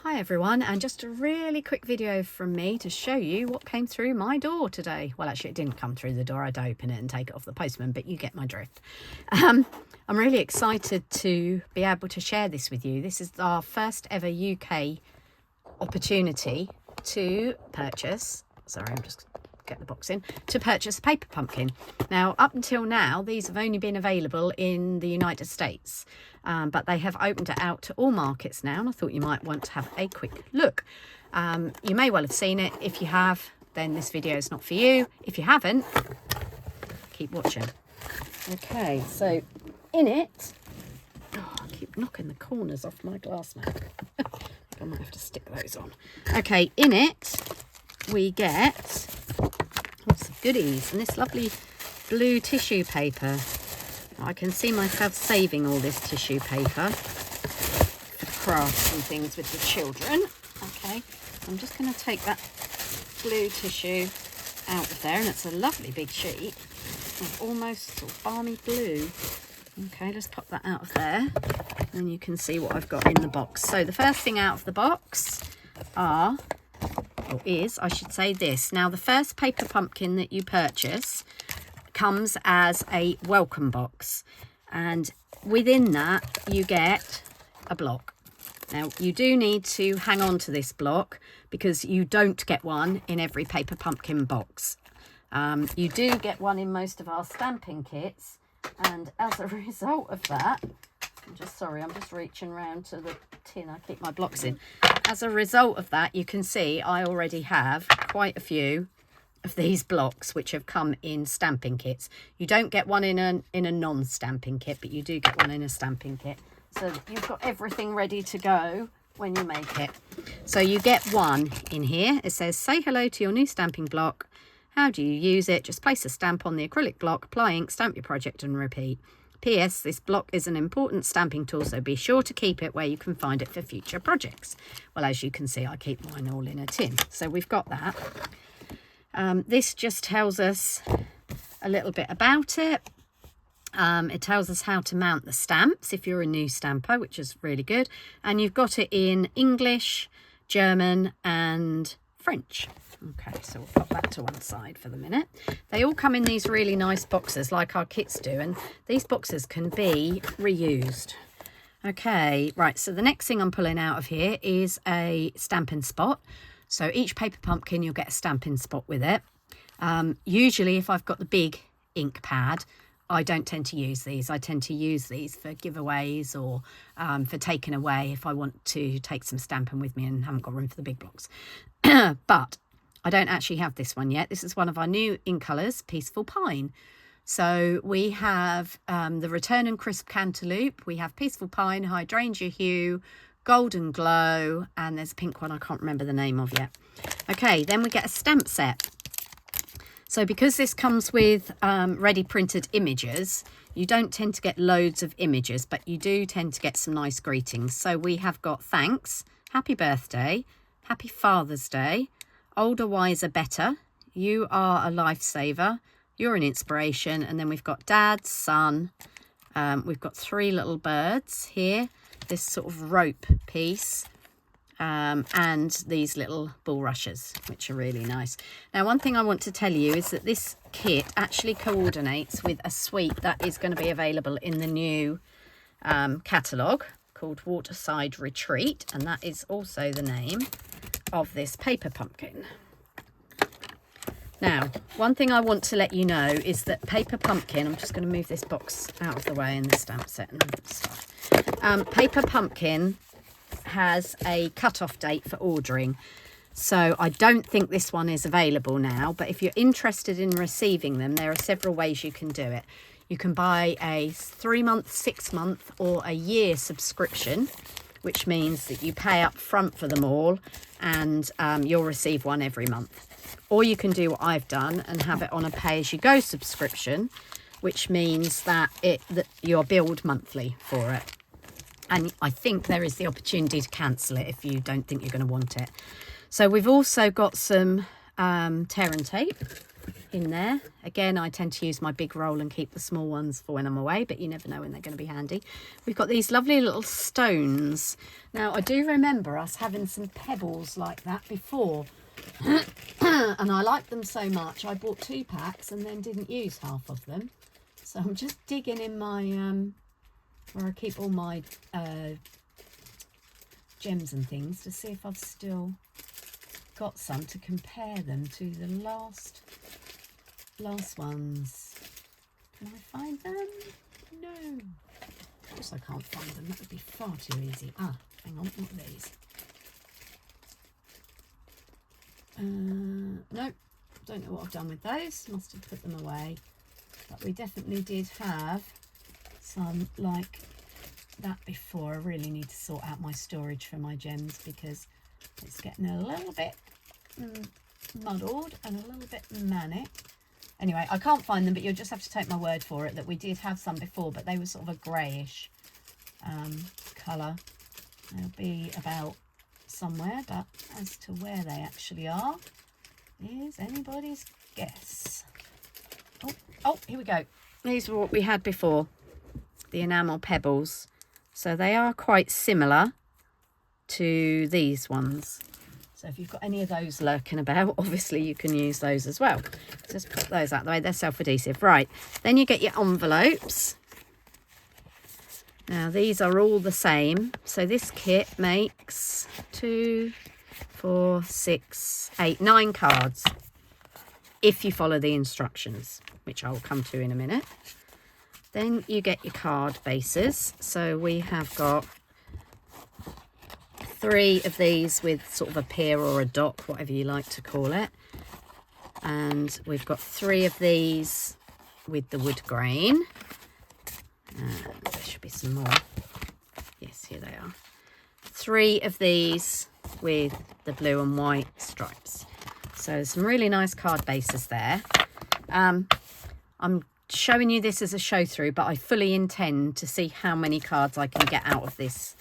Hi everyone, and just a really quick video from me to show you what came through my door today. Well, actually it didn't come through the door. I had to open it and take it off the postman, but you get my drift. I'm really excited to be able to share this with you. This is our first ever UK opportunity to purchase, sorry, I'm just get the box in, to purchase a paper pumpkin. Now, up until now, these have only been available in the United States, but they have opened it out to all markets now, and I thought you might want to have a quick look. You may well have seen it. If you have, then this video is not for you. If you haven't, keep watching. Okay, so in it, oh, I keep knocking the corners off my glass now. I might have to stick those on. Okay, in it we get lots of goodies and this lovely blue tissue paper. I can see myself saving all this tissue paper for crafts and things with the children. Okay, I'm just going to take that blue tissue out of there, and it's a lovely big sheet of almost sort of balmy blue. Okay, let's pop that out of there and you can see what I've got in the box. So the first thing out of the box is, I should say, this. Now, the first paper pumpkin that you purchase comes as a welcome box, and within that you get a block. Now, you do need to hang on to this block because you don't get one in every paper pumpkin box. You do get one in most of our Stampin kits, and as a result of that, I'm just reaching around to the tin I keep my blocks in. As a result of that, you can see I already have quite a few of these blocks which have come in Stampin kits. You don't get one in a non-Stampin kit, but you do get one in a Stampin kit. So you've got everything ready to go when you make it. So you get one in here. It says, say hello to your new stamping block. How do you use it? Just place a stamp on the acrylic block, apply ink, stamp your project and repeat. P.S. This block is an important stamping tool, so be sure to keep it where you can find it for future projects. Well, as you can see, I keep mine all in a tin. So we've got that. This just tells us a little bit about it. It tells us how to mount the stamps if you're a new stamper, which is really good. And you've got it in English, German and French. Okay, so we'll pop that to one side for the minute. They all come in these really nice boxes like our kits do, and these boxes can be reused. Okay, right, so the next thing I'm pulling out of here is a Stampin' spot. So each paper pumpkin, you'll get a Stampin' spot with it. Usually if I've got the big ink pad, I don't tend to use these. I tend to use these for giveaways or for taking away if I want to take some Stampin' with me and haven't got room for the big blocks. But I don't actually have this one yet. This is one of our new ink colours, Peaceful Pine. So we have the Return and Crisp Cantaloupe. We have Peaceful Pine, Hydrangea Hue, Golden Glow, and there's a pink one I can't remember the name of yet. Okay, then we get a stamp set. So because this comes with ready printed images, you don't tend to get loads of images, but you do tend to get some nice greetings. So we have got thanks, happy birthday, happy Father's Day, older, wiser, better, you are a lifesaver, you're an inspiration, and then we've got dad, son, we've got three little birds here, this sort of rope piece, and these little bulrushes, which are really nice. Now, one thing I want to tell you is that this kit actually coordinates with a suite that is going to be available in the new catalogue called Waterside Retreat, and that is also the name of this paper pumpkin. Now, one thing I want to let you know is that paper pumpkin, I'm just going to move this box out of the way and the stamp set and stuff. Paper pumpkin has a cut-off date for ordering, so I don't think this one is available now, but if you're interested in receiving them, there are several ways you can do it. You can buy a 3-month, 6-month or a year subscription, which means that you pay up front for them all and you'll receive one every month. Or you can do what I've done and have it on a pay-as-you-go subscription, which means that you're billed monthly for it. And I think there is the opportunity to cancel it if you don't think you're going to want it. So we've also got some tear and tape. in there. Again, I tend to use my big roll and keep the small ones for when I'm away, but you never know when they're going to be handy. We've got these lovely little stones. Now, I do remember us having some pebbles like that before. And I like them so much, I bought 2 packs and then didn't use half of them. So I'm just digging in my, where I keep all my gems and things to see if I've still got some to compare them to the last ones. Can I find them? No. Of course I can't find them. That would be far too easy. Ah, hang on. What are these? No. Don't know what I've done with those. Must have put them away. But we definitely did have some like that before. I really need to sort out my storage for my gems because it's getting a little bit muddled and a little bit manic. Anyway, I can't find them, but you'll just have to take my word for it that we did have some before, but they were sort of a greyish colour. They'll be about somewhere, but as to where they actually are is anybody's guess. Oh, here we go. These were what we had before, the enamel pebbles. So they are quite similar to these ones. So if you've got any of those lurking about, obviously you can use those as well. Just put those out the way. They're self-adhesive. Right, then you get your envelopes. Now these are all the same. So this kit makes 2, 4, 6, 8, 9 cards if you follow the instructions, which I'll come to in a minute. Then you get your card bases. So we have got 3 of these with sort of a pier or a dock, whatever you like to call it. And we've got 3 of these with the wood grain. There should be some more. Yes, here they are. 3 of these with the blue and white stripes. So some really nice card bases there. I'm showing you this as a show through, but I fully intend to see how many cards I can get out of this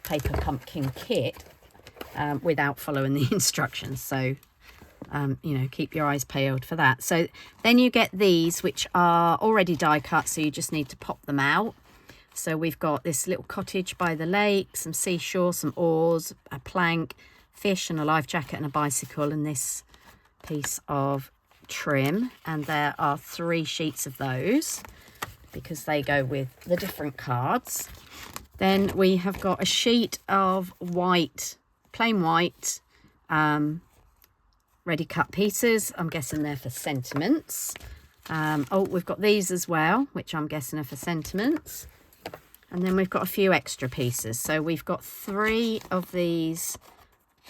paper pumpkin kit without following the instructions. So, you know, keep your eyes peeled for that. So then you get these, which are already die cut, so you just need to pop them out. So we've got this little cottage by the lake, some seashore, some oars, a plank, fish and a life jacket and a bicycle, and this piece of trim. And there are 3 sheets of those because they go with the different cards. Then we have got a sheet of white, plain white, ready cut pieces. I'm guessing they're for sentiments. Oh, we've got these as well, which I'm guessing are for sentiments. And then we've got a few extra pieces. So we've got 3 of these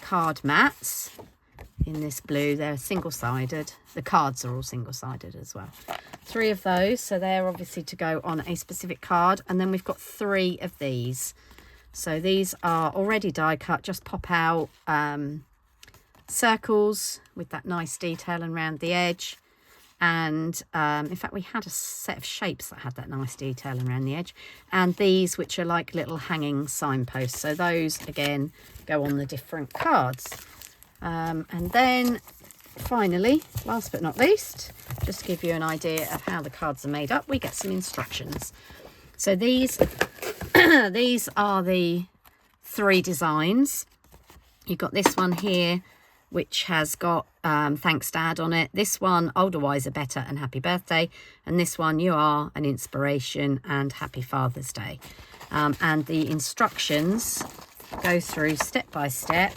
card mats in this blue. They're single-sided. The cards are all single-sided as well. 3 of those, so they're obviously to go on a specific card. And then we've got 3 of these. So these are already die cut, just pop out circles with that nice detail around the edge. And in fact, we had a set of shapes that had that nice detail around the edge. And these, which are like little hanging signposts. So those, again, go on the different cards. And then finally, last but not least, just to give you an idea of how the cards are made up, we get some instructions. So these, these are the 3 designs. You've got this one here, which has got thanks Dad on it. This one, older, wiser, better and happy birthday. And this one, you are an inspiration and happy Father's Day. And the instructions go through step by step.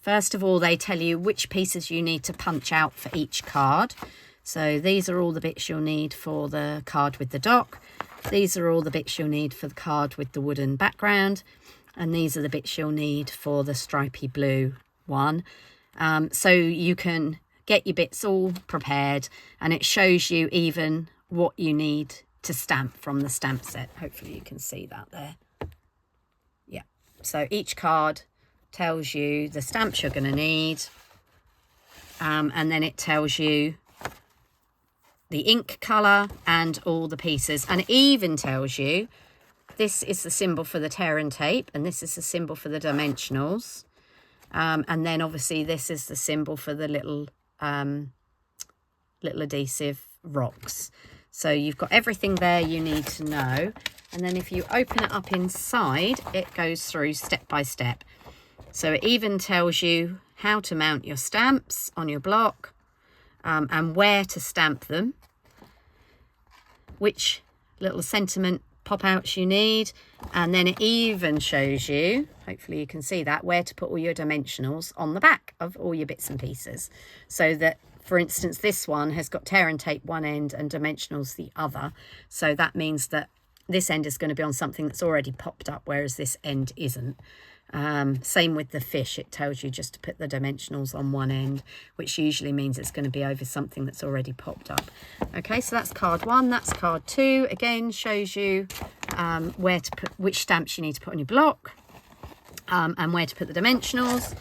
First of all, they tell you which pieces you need to punch out for each card. So these are all the bits you'll need for the card with the dock. These are all the bits you'll need for the card with the wooden background. And these are the bits you'll need for the stripy blue one. So you can get your bits all prepared, and it shows you even what you need to stamp from the stamp set. Hopefully you can see that there. Yeah, so each card tells you the stamps you're going to need, and then it tells you the ink colour and all the pieces, and it even tells you this is the symbol for the tear and tape, and this is the symbol for the dimensionals. And then obviously this is the symbol for the little little adhesive rocks. So you've got everything there you need to know. And then if you open it up inside, it goes through step by step. So it even tells you how to mount your stamps on your block, and where to stamp them, which little sentiment pop-outs you need, and then it even shows you, hopefully you can see that, where to put all your dimensionals on the back of all your bits and pieces. So that, for instance, this one has got tear and tape one end and dimensionals the other. So that means that this end is going to be on something that's already popped up, whereas this end isn't. Same with the fish, it tells you just to put the dimensionals on one end, which usually means it's going to be over something that's already popped up. Okay, so that's card 1. That's card 2. Again, shows you where to put, which stamps you need to put on your block, and where to put the dimensionals.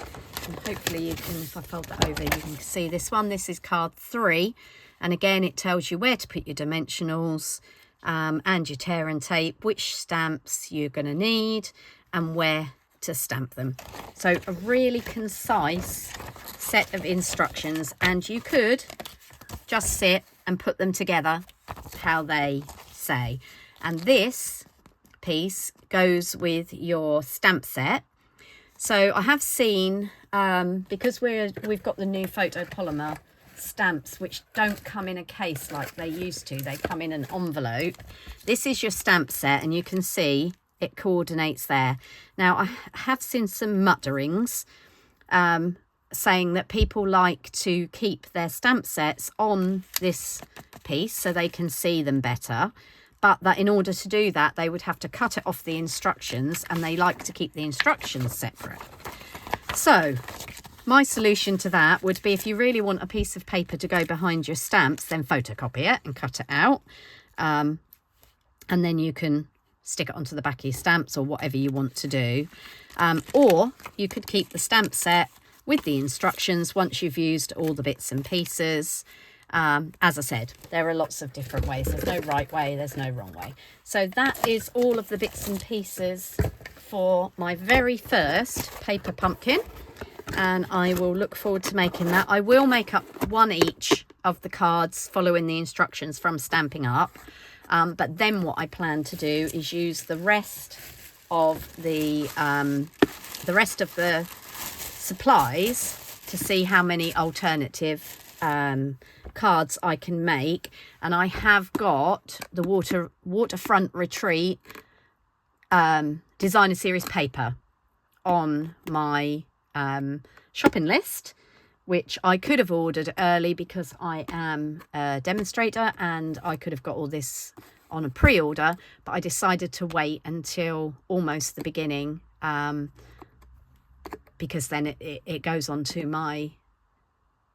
And hopefully you can, if I fold that over, you can see this one. This is card 3, and again it tells you where to put your dimensionals, and your tear and tape, which stamps you're going to need, and where to stamp them. So a really concise set of instructions, and you could just sit and put them together how they say. And this piece goes with your stamp set. So I have seen, because we've got the new photopolymer stamps, which don't come in a case like they used to, they come in an envelope. This is your stamp set, and you can see it coordinates there. Now I have seen some mutterings saying that people like to keep their stamp sets on this piece so they can see them better, but that in order to do that they would have to cut it off the instructions, and they like to keep the instructions separate. So my solution to that would be, if you really want a piece of paper to go behind your stamps, then photocopy it and cut it out, and then you can stick it onto the back of your stamps, or whatever you want to do. Or you could keep the stamp set with the instructions once you've used all the bits and pieces. As I said, there are lots of different ways. There's no right way, there's no wrong way. So that is all of the bits and pieces for my very first paper pumpkin, and I will look forward to making that. I will make up one each of the cards following the instructions from Stampin' Up. But then what I plan to do is use the rest of the supplies to see how many alternative cards I can make. And I have got the Waterfront Retreat designer series paper on my shopping list, which I could have ordered early because I am a demonstrator and I could have got all this on a pre-order, but I decided to wait until almost the beginning, because then it goes on to my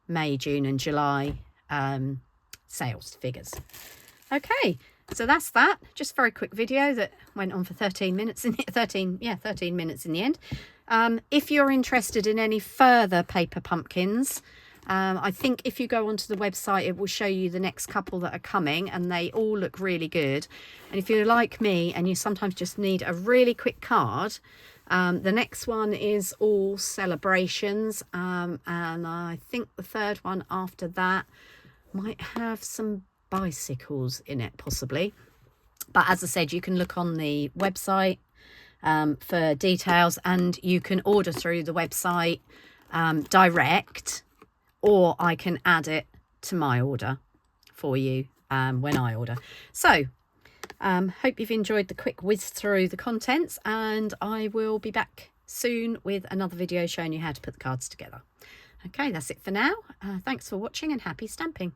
May, June and July sales figures. Okay, so that's that. Just a very quick video that went on for 13 minutes in 13 minutes in the end. If you're interested in any further paper pumpkins, I think if you go onto the website, it will show you the next couple that are coming, and they all look really good. And if you're like me and you sometimes just need a really quick card, the next one is all celebrations, and I think the third one after that might have some bicycles in it, possibly. But as I said, you can look on the website for details, and you can order through the website direct, or I can add it to my order for you when I order. So hope you've enjoyed the quick whiz through the contents, and I will be back soon with another video showing you how to put the cards together. Okay, that's it for now. Thanks for watching, and happy stamping.